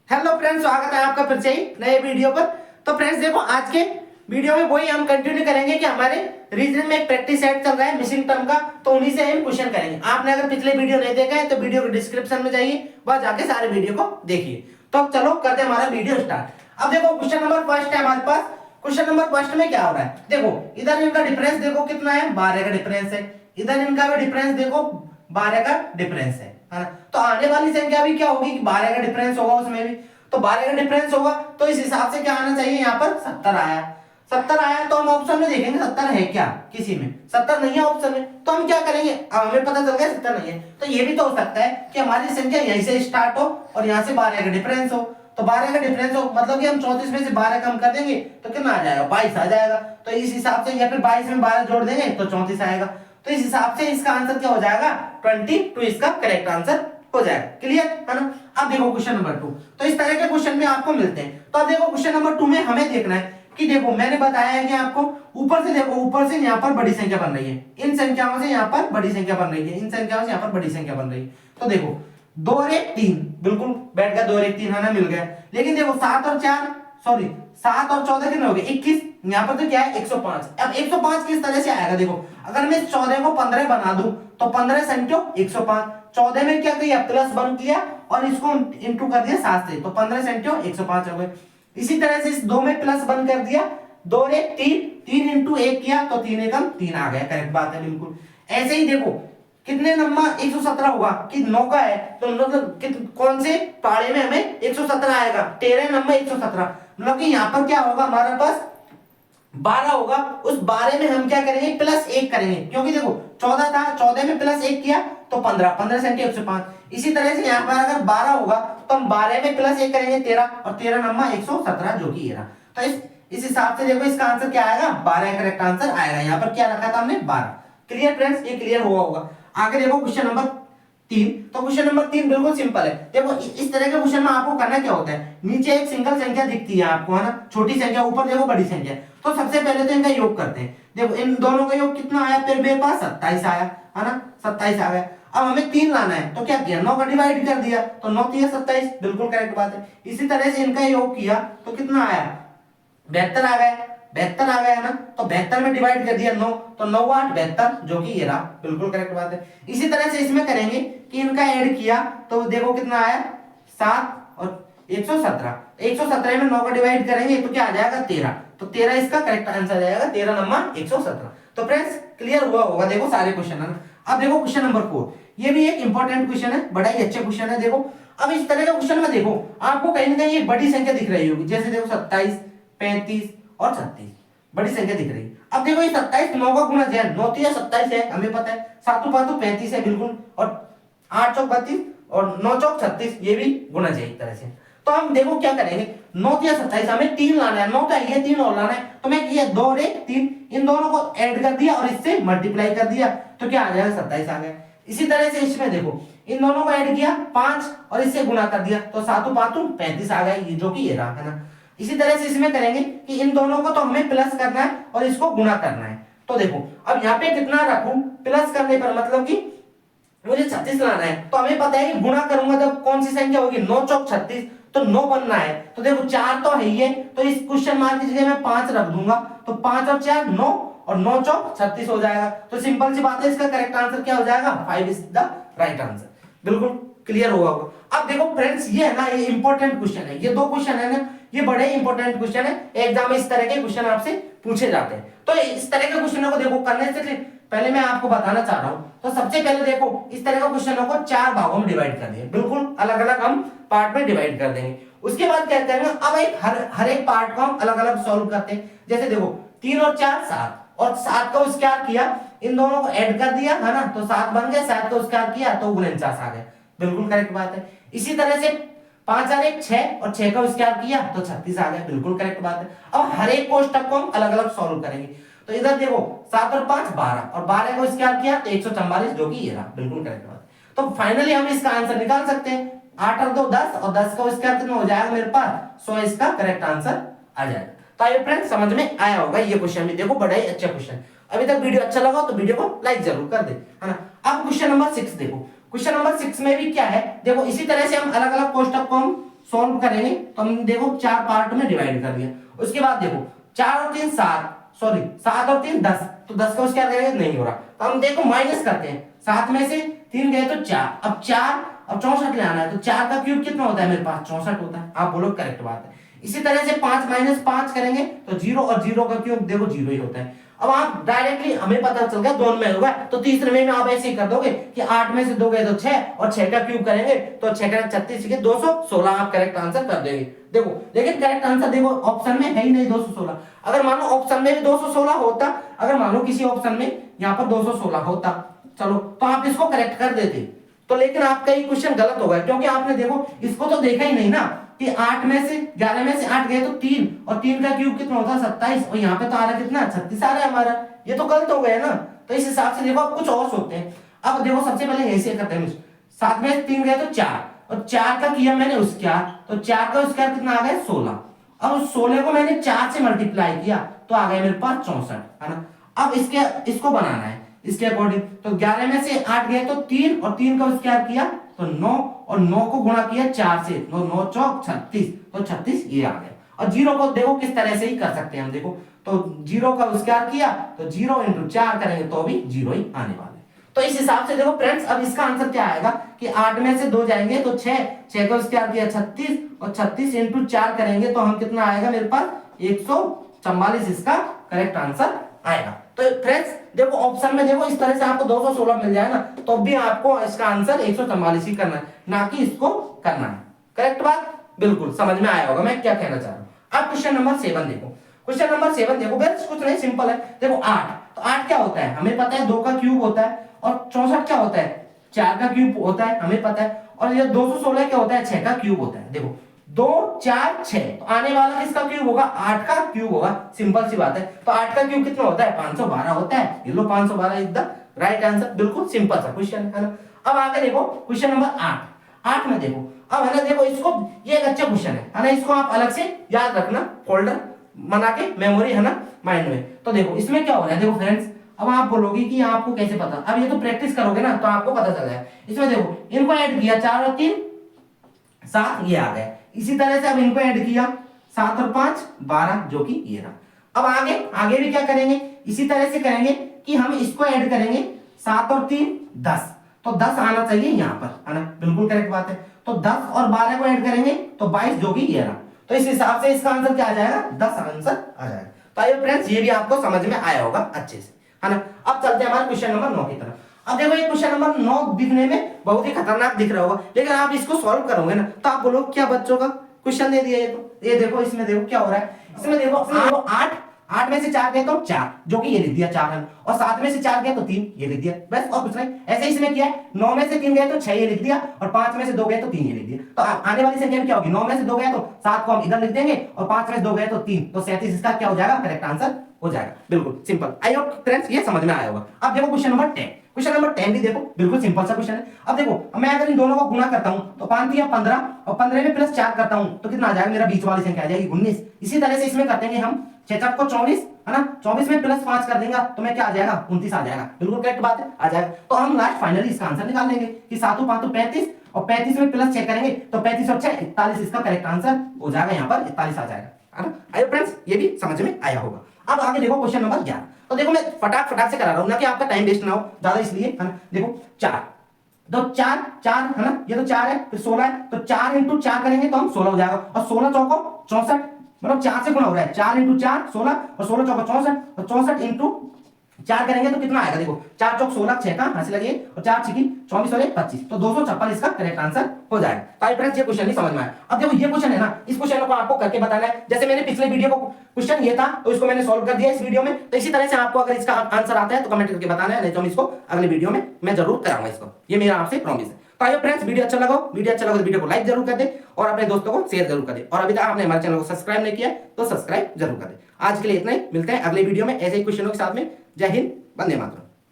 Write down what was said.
Hello friends, स्वागत है आपका फिर से ही नए वीडियो पर। तो फ्रेंड्स देखो, आज के वीडियो में वही हम कंटिन्यू करेंगे कि हमारे रीजनिंग में एक प्रैक्टिस सेट चल रहा है मिसिंग टर्म का, तो उन्हीं से हम क्वेश्चन करेंगे। आपने अगर पिछले वीडियो नहीं देखा है तो वीडियो के डिस्क्रिप्शन में जाइए, वहां जाके सारे वीडियो को देखिए। तो चलो करते हैं हमारा वीडियो स्टार्ट। अब देखो क्वेश्चन नंबर फर्स्ट है हमारे पास। क्वेश्चन नंबर फर्स्ट में क्या हो रहा है, देखो इधर इनका डिफरेंस देखो कितना है, 12 का डिफरेंस है। इधर इनका भी डिफरेंस देखो 12 का डिफरेंस है ना। तो आने वाली संख्या भी क्या होगी कि 12 का डिफरेंस होगा उसमें भी, तो 12 का डिफरेंस होगा तो इस हिसाब से क्या आना चाहिए, यहाँ पर 70 आया। 70 आया तो हम ऑप्शन में देखेंगे 70 है क्या, किसी में 70 नहीं है ऑप्शन में, तो हम क्या करेंगे, अब हमें पता चल गया 70 नहीं है। तो ये भी तो हो सकता है कि हमारी संख्या यहीं से स्टार्ट हो और यहाँ से 12 का डिफरेंस हो। तो 12 का डिफरेंस हो मतलब कि हम 34 में से 12 कम कर देंगे तो कितना आ जाएगा, 22 आ जाएगा। तो इस हिसाब से, या फिर 22 में 12 जोड़ देंगे तो 34 आएगा। तो इस हिसाब से इसका आंसर क्या हो जाएगा, 22 इसका करेक्ट आंसर हो जाएगा। क्लियर है ना। अब देखो क्वेश्चन नंबर 2, तो इस तरह के क्वेश्चन में आपको मिलते हैं। तो अब देखो क्वेश्चन नंबर 2 में हमें देखना है कि देखो मैंने बताया है कि आपको ऊपर से देखो, ऊपर से यहाँ पर बड़ी संख्या बन रही है, इन संख्याओं से यहाँ पर बड़ी संख्या बन रही है, इन संख्याओं से यहाँ पर बड़ी संख्या बन रही है। तो देखो 2 और 1 3 बिल्कुल बैठ गया, 2 और 1 3 है ना, मिल गया। लेकिन देखो 7 और 14 कितने हो गए, 21। यहाँ पर तो क्या है 105। अब 105 किस तरह से आएगा, देखो अगर मैं 14 को 15 बना दूं तो 15 संख्या 105। 14 में क्या किया, प्लस 1 किया और इसको इंटू कर दिया 7 से, तो 15 संख्या 105 हो गए। इसी तरह से इस 2 में प्लस 1 कर दिया, 2 और 1 3, 3 इंटू 1 किया तो 3 एकम 3 आ गया। करेक्ट बात है बिल्कुल। ऐसे ही देखो कितने नंबर 117 होगा कि 9 का है, तो मतलब कौन से पाड़े में हमें 117 आएगा, 13 नंबर 117। मतलब कि यहाँ पर क्या होगा, हमारे पास 12 होगा। उस 12 में हम क्या करेंगे, प्लस 1 करेंगे, क्योंकि देखो 14 था, 14 में प्लस 1 किया तो 15, 15 सेंटी 105। इसी तरह से यहाँ पर अगर 12 होगा तो हम 12 में प्लस 1 करेंगे 13, और 13 नंबर 117 जो कि ये रहा। तो इस हिसाब से देखो इसका आंसर क्या आएगा, 12 करेक्ट आंसर आएगा। यहाँ पर क्या रखा था हमने, 12। क्लियर फ्रेंड्स, ये क्लियर हुआ होगा। आगे देखो क्वेश्चन नंबर 3। तो क्वेश्चन नंबर 3 बिल्कुल सिंपल है। देखो इस तरह के क्वेश्चन में आपको करना क्या होता है, नीचे एक सिंगल संख्या दिखती है आपको, है ना, छोटी संख्या, ऊपर देखो बड़ी संख्या। तो सबसे पहले तो इनका योग करते हैं। देखो इन दोनों का योग कितना आया, फिर मेरे पास 27 आया, है ना, 27 आ गया। अब हमें 3 लाना है तो क्या किया, 9 का डिवाइड कर दिया तो 9 3 27, बिल्कुल करेक्ट बात है। इसी तरह से इनका योग किया तो कितना आया, 72 आ गया, 72 आ गया ना। तो 72 में डिवाइड कर दिया 9, तो 9 8 72 जो कि ये रहा, बिल्कुल करेक्ट बात है। इसी तरह से इसमें करेंगे कि इनका ऐड किया तो देखो कितना आया, 7 और 117। 117 में 9 का डिवाइड करेंगे तो क्या आ जाएगा, 13। तो 13 इसका करेक्ट आंसर आ जाएगा, 13 नंबर 117। तो फ्रेंड्स क्लियर हुआ होगा, देखो सारे क्वेश्चन है ना। अब देखो क्वेश्चन नंबर 4, ये भी एक इंपॉर्टेंट क्वेश्चन है, बड़ा ही अच्छा क्वेश्चन है। देखो अब इस तरह का क्वेश्चन में देखो आपको कहीं ना कहीं एक बड़ी संख्या दिख रही होगी, जैसे देखो 27 35 और 36 बड़ी संख्या दिख रही है। अब देखो ये 27 9 का गुणज है, 9 3 27 है, हमें पता है, 7 5 35 है बिल्कुल, और 8 चौक 32 और 9 चौक 36 ये भी गुणज है एक तरह से। तो हम देखो क्या करेंगे, 9 3 27 हमें 3 लाना है, 9 तो ये 3 और लाना है। तो मैं किया 2 और 1 3, इन दोनों को ऐड कर दिया और इससे मल्टीप्लाई कर दिया तो क्या आ जाएगा, 27 आ गया। इसी तरह से इसमें देखो इन दोनों को ऐड किया 5 और इससे गुणा कर दिया तो 7 5 35 आ गया, ये जो कि ये रहा, है ना। इसी तरह से इसमें करेंगे कि इन दोनों को तो हमें प्लस करना है और इसको गुणा करना है। तो देखो अब यहाँ पे कितना रखूं, प्लस करने पर मतलब कि मुझे 36 लाना है, तो हमें पता है कि गुणा करूंगा जब कौन सी संख्या होगी, 9 चौक 36, तो 9 बनना है। तो देखो 4 तो है ही है, तो इस क्वेश्चन मार्क की जगह मैं 5 रख दूंगा, तो 5 और 4 9 और 9 चौक 36 हो जाएगा। तो सिंपल सी बात है, इसका करेक्ट आंसर क्या हो जाएगा, 5 इज द राइट आंसर। बिल्कुल क्लियर हुआ होगा। अब देखो फ्रेंड्स ये है ना, ये इंपॉर्टेंट क्वेश्चन है, ये 2 क्वेश्चन है ना, ये बड़े इंपॉर्टेंट क्वेश्चन है, एग्जाम में इस तरह के क्वेश्चन आपसे पूछे जाते हैं। तो इस तरह के क्वेश्चनों को देखो करने से पहले मैं आपको बताना चाह रहा हूं, तो सबसे पहले देखो इस तरह के क्वेश्चनों को 4 भागों में डिवाइड कर दिया, बिल्कुल अलग अलग हम पार्ट में डिवाइड कर देंगे। उसके बाद क्या करेंगे, अब एक हर एक पार्ट को हम अलग अलग सॉल्व करते हैं। जैसे देखो 3 और 4 7, और 7 का स्क्वायर किया, इन दोनों को ऐड कर दिया, है ना, तो 7 बन गया, 7 का स्क्वायर किया तो 49 आ गया, बिल्कुल करेक्ट बात है। इसी तरह से 5 और 1 6, और 6 का स्क्वायर किया तो 36 आ गया, बिल्कुल करेक्ट बात है। अब हर एक कोष्टक को हम अलग अलग सॉल्व करेंगे। तो इधर देखो 7 और 5 12, और 12 को स्क्वायर किया तो 144 जो कि ये रहा, बिल्कुल करेक्ट बात है। तो फाइनली हम इसका आंसर निकाल सकते हैं, 8 और 2 10, और 10 का स्क्वायर कितना हो जाएगा मेरे पास 100, इसका करेक्ट आंसर आ जाएगा। तो आइए फ्रेंड्स समझ में आया होगा ये क्वेश्चन भी, देखो बड़ा ही अच्छा क्वेश्चन। अभी तक वीडियो अच्छा लगा तो वीडियो को लाइक जरूर कर दे, है ना। अब क्वेश्चन नंबर 6 देखो, क्वेश्चन नंबर 6 में भी क्या है, देखो इसी तरह से हम अलग अलग कोष्टक को हम सॉल्व करेंगे तो हम देखो 4 पार्ट में डिवाइड कर दिया। उसके बाद देखो 4 और 3 7, सॉरी 7 और 3 10, तो 10 का स्क्वायर करेंगे नहीं हो रहा, तो हम देखो माइनस करते हैं। 7 में से 3 गए तो 4, अब 4 और 64 ले आना है, तो 4 का क्यूब कितना होता है मेरे पास 64 होता है। आप बोलो करेक्ट बात है। इसी तरह से 5 माइनस 5 करेंगे तो 0, और 0 का क्यूब देखो 0 ही होता है। अब आप डायरेक्टली हमें पता चल गया दोनों में होगा, तो तीसरे में आप ऐसे ही कर दोगे कि 8 में से 2 गए तो 6, और 6 का क्यूब करेंगे तो 6 का 36 के 216, आप करेक्ट आंसर कर देंगे। देखो लेकिन करेक्ट आंसर देखो ऑप्शन में है ही नहीं 216। अगर मानो ऑप्शन में भी 216 होता, अगर मानो किसी ऑप्शन में यहाँ पर 216 होता, चलो तो आप इसको करेक्ट कर देते, तो लेकिन आपका ये क्वेश्चन गलत होगा, क्योंकि आपने देखो इसको तो देखा ही नहीं ना कि 8 में से 11 में से 8 गए तो 3, और 3 का क्यूब कितना होता है 27, और यहाँ पे तो आ रहा कितना 36 आ रहा है हमारा, ये तो गलत हो गया ना। तो इस हिसाब से देखो आप कुछ और सोचते हैं। अब देखो सबसे पहले ऐसे करते हैं, 7 में 3 गए तो 4, और 4 का किया मैंने स्क्वायर, तो 4 का स्क्वायर कितना आ गया 16, अब उस 16 को मैंने 4 से मल्टीप्लाई किया तो आ गया मेरे पास 64, है ना। अब इसको बनाना है इसके अकॉर्डिंग, तो 11 में से 8 गए तो 3, और 3 का स्क्वायर किया तो 9, और 9 को गुणा किया 4 से, 9 9 चौक 36, तो 36 ये आ गया। और 0 को देखो किस तरह से ही कर सकते हैं हम, देखो तो 0 का स्क्वायर किया तो 0 × 4 करेंगे तो भी 0 ही आने वाला है। तो इस हिसाब से देखो फ्रेंड्स, अब इसका आंसर क्या आएगा कि 8 में से 2 जाएंगे तो 6, 6 का स्क्वायर किया 36, और 36 × 4 करेंगे तो हम कितना आएगा मेरे पास 144, इसका करेक्ट आंसर आएगा। तो फ्रेंड्स देखो ऑप्शन में देखो इस तरह से आपको 216 मिल जाए ना, तो भी आपको इसका आंसर 144 ही करना है, ना कि इसको करना है। करेक्ट बात, बिल्कुल समझ में आया होगा मैं क्या कहना चाह रहा हूँ। अब क्वेश्चन नंबर 7 देखो, क्वेश्चन नंबर 7 देखो बेस कुछ नहीं, सिंपल है। देखो 8, तो 8 क्या होता है हमें पता है, 2 का क्यूब होता है, और 64 क्या होता है 4 का क्यूब होता है हमें पता है, और ये 216 क्या होता है 6 का क्यूब होता है। देखो 2 4 6, तो आने वाला किसका क्यूब होगा 8 का क्यूब होगा, सिंपल सी बात है। तो 8 का क्यूब कितना होता है 512 होता है, ये लो 512 इज द राइट आंसर, बिल्कुल सिंपल सा क्वेश्चन है ना। अब आगे देखो क्वेश्चन नंबर 8 में देखो, अब है ना देखो इसको, ये एक अच्छा क्वेश्चन है ना, इसको आप अलग से याद रखना, फोल्डर बना के मेमोरी है ना माइंड में। तो देखो इसमें क्या हो रहा है, देखो फ्रेंड्स अब आप बोलोगे कि आपको कैसे पता, अब ये तो प्रैक्टिस करोगे ना तो आपको पता चल जाएगा। इसमें देखो इनको ऐड किया 4 और 3 7, ये आ गया। इसी तरह से अब इनको ऐड किया 7 और 5 12, जो कि ये रहा। अब आगे भी क्या करेंगे, इसी तरह से करेंगे कि हम इसको ऐड करेंगे 7 और 3 10, तो 10 आना चाहिए यहाँ पर, है ना, बिल्कुल करेक्ट बात है। तो 10 और 12 को ऐड करेंगे तो 22, जो कि ये रहा। तो इस हिसाब से इसका आंसर क्या आ जाएगा 10 आंसर आ जाएगा। तो आइए फ्रेंड्स ये भी आपको समझ में आया होगा अच्छे से, है ना। अब चलते हैं हमारे क्वेश्चन नंबर 9 की तरफ। अब देखो ये क्वेश्चन नंबर 9 दिखने में बहुत ही खतरनाक दिख रहा होगा, लेकिन आप इसको सॉल्व करोगे ना तो आप बोलो क्या बच्चों का क्वेश्चन दे दिया। ये देखो इसमें देखो क्या हो रहा है, इसमें देखो 8 में से 4 गए तो 4, जो कि ये लिख दिया 4 है, और 7 में से 4 गए तो 3, ये लिख दिया, बस और कुछ नहीं। ऐसे ही इसमें किया है, 9 में से 3 गए तो 6, ये लिख दिया, और 5 में से 2 गए तो 3, ये लिख दिया। तो आने वाली संख्या में क्या होगी, 9 में से 2 गए तो 7 को हम इधर लिख देंगे, और 5 में से 2 गए तो 3, तो 37 इसका क्या हो जाएगा करेक्ट आंसर हो जाएगा, बिल्कुल सिंपल। आई होप फ्रेंड्स ये समझ में आया होगा। अब देखो क्वेश्चन नंबर 10, क्वेश्चन नंबर 10 भी देखो बिल्कुल सिंपल सा क्वेश्चन है। अब देखो मैं अगर इन दोनों को गुणा करता हूं तो 5 दिया 15, और 15 में प्लस 4 करता हूं तो कितना आ जाएगा, मेरा बीच वाली संख्या आ जाएगी 19। इसी तरह से इसमें करते हैं हम 6 को 24, है ना, 24 में प्लस 5 कर देंगे तो मैं क्या आ जाएगा 29 आ जाएगा, बिल्कुल करेक्ट बात है आ जाएगा। तो हम लास्ट फाइनली इसका आंसर निकाल लेंगे कि 7 5 तो 35, और 35 में प्लस 6 करेंगे तो 35 और 6 41, इसका करेक्ट आंसर हो जाएगा, यहाँ पर 41 आ जाएगा, है ना। आई फ्रेंड्स ये भी समझ में आया होगा। अब आगे देखो क्वेश्चन नंबर 11, तो देखो मैं फटाक से करा रहा हूं ना कि आपका टाइम वेस्ट ना हो ज्यादा, इसलिए है ना। देखो 4, तो 4 है ना, ये तो 4 है, फिर 16 है, तो 4 × 4 करेंगे तो हम 16 हो जाएगा, और 16 चौको 64, मतलब 4 से गुणा हो रहा है, 4 × 4 16, और 16 चौको 64, और 64 × 4 करेंगे तो कितना आएगा, देखो 4 चौक 16, 6 का हंसी लगे, और 4 छिकी 24 और 25, तो 256 इसका करेक्ट आंसर हो जाएगा। तो आई फ्रेंड्स ये क्वेश्चन नहीं समझ में आया। अब देखो ये क्वेश्चन है ना, इस क्वेश्चन को आपको करके बताना है। जैसे मैंने पिछले वीडियो को क्वेश्चन ये था तो इसको मैंने सॉल्व कर दिया इस वीडियो में, तो इसी तरह से आपको अगर इसका आंसर आता है तो कमेंट करके बताना है, नहीं तो हम इसको अगले वीडियो में मैं जरूर कराऊंगा इसको, ये मेरा आपसे प्रॉमिस है। तो आइए फ्रेंड्स वीडियो अच्छा लगा तो वीडियो को लाइक जरूर कर दे, और अपने दोस्तों को शेयर जरूर कर दे, और अभी तक आपने हमारे चैनल को सब्सक्राइब नहीं किया तो सब्सक्राइब जरूर कर दे। आज के लिए इतना ही, मिलते हैं अगले वीडियो में ऐसे ही क्वेश्चनों के साथ में। जय हिंद, वंदे मातरम।